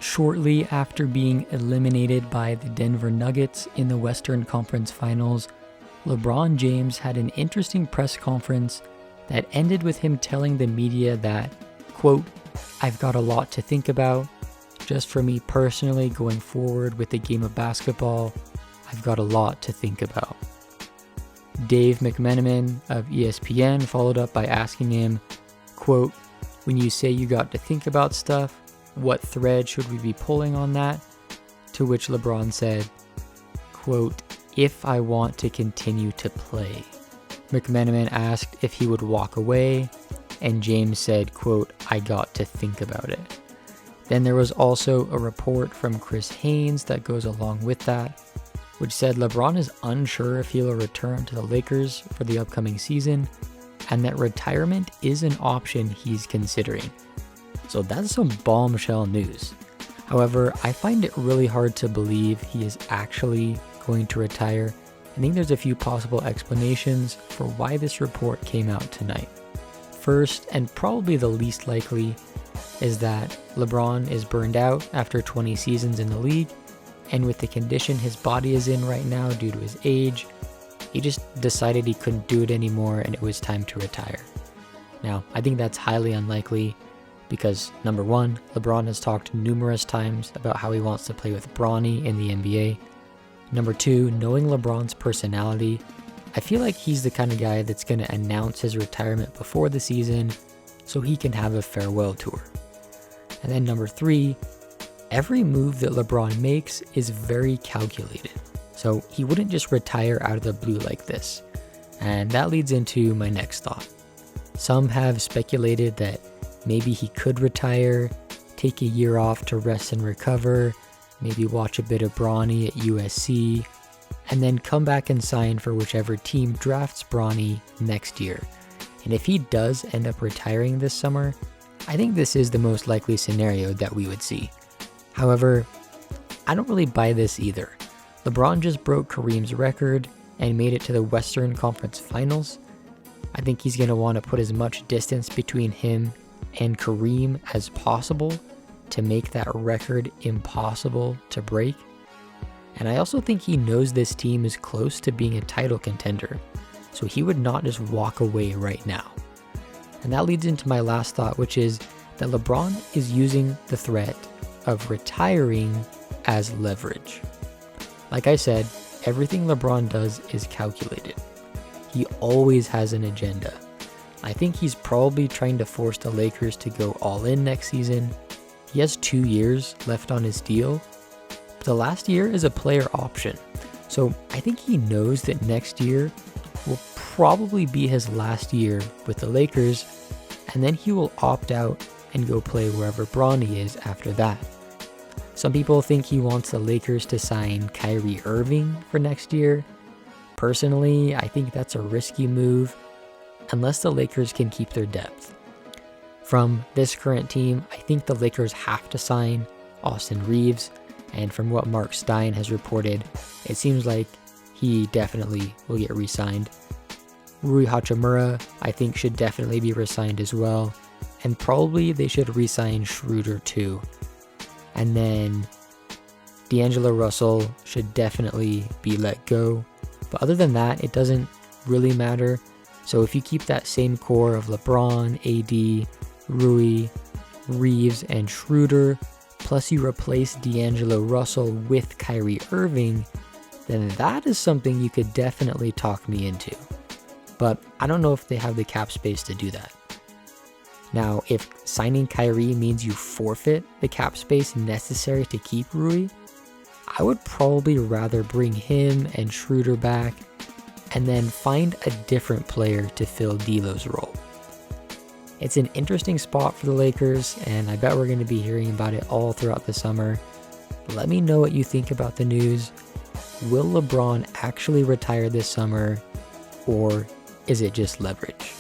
Shortly after being eliminated by the Denver Nuggets in the Western Conference Finals, LeBron James had an interesting press conference that ended with him telling the media that, quote, "I've got a lot to think about. Just for me personally going forward with the game of basketball, I've got a lot to think about." Dave McMenamin of ESPN followed up by asking him, quote, "When you say you got to think about stuff, what thread should we be pulling on that?" To which LeBron said, quote, "If I want to continue to play." McMenamin asked if he would walk away, and James said, quote, "I got to think about it." Then there was also a report from Chris Haynes that goes along with that, which said LeBron is unsure if he will return to the Lakers for the upcoming season, and that retirement is an option he's considering. So that's some bombshell news. However, I find it really hard to believe he is actually going to retire. I think there's a few possible explanations for why this report came out tonight. First, and probably the least likely, is that LeBron is burned out after 20 seasons in the league, and with the condition his body is in right now due to his age, he just decided he couldn't do it anymore and it was time to retire. Now, I think that's highly unlikely because, number one, LeBron has talked numerous times about how he wants to play with Bronny in the NBA. Number two, knowing LeBron's personality, I feel like he's the kind of guy that's going to announce his retirement before the season so he can have a farewell tour. And then number three, every move that LeBron makes is very calculated. So he wouldn't just retire out of the blue like this. And that leads into my next thought. Some have speculated that maybe he could retire, take a year off to rest and recover, maybe watch a bit of Bronny at USC, and then come back and sign for whichever team drafts Bronny next year. And if he does end up retiring this summer, I think this is the most likely scenario that we would see. However, I don't really buy this either. LeBron just broke Kareem's record and made it to the Western Conference Finals. I think he's going to want to put as much distance between him and Kareem as possible to make that record impossible to break. And I also think he knows this team is close to being a title contender, so he would not just walk away right now. And that leads into my last thought, which is that LeBron is using the threat of retiring as leverage. Like I said, everything LeBron does is calculated. He always has an agenda. I think he's probably trying to force the Lakers to go all in next season. He has 2 years left on his deal. But the last year is a player option. So I think he knows that next year will probably be his last year with the Lakers, and then he will opt out and go play wherever Bronny is after that. Some people think he wants the Lakers to sign Kyrie Irving for next year. Personally, I think that's a risky move unless the Lakers can keep their depth. From this current team, I think the Lakers have to sign Austin Reeves, and from what Mark Stein has reported, it seems like he definitely will get re-signed. Rui Hachimura, I think, should definitely be re-signed as well, and probably they should re-sign Schroeder too. And then D'Angelo Russell should definitely be let go. But other than that, it doesn't really matter. So if you keep that same core of LeBron, AD, Rui, Reeves, and Schroeder, plus you replace D'Angelo Russell with Kyrie Irving, then that is something you could definitely talk me into. But I don't know if they have the cap space to do that. Now, if signing Kyrie means you forfeit the cap space necessary to keep Rui, I would probably rather bring him and Schroeder back and then find a different player to fill D'Lo's role. It's an interesting spot for the Lakers, and I bet we're going to be hearing about it all throughout the summer. Let me know what you think about the news. Will LeBron actually retire this summer, or is it just leverage?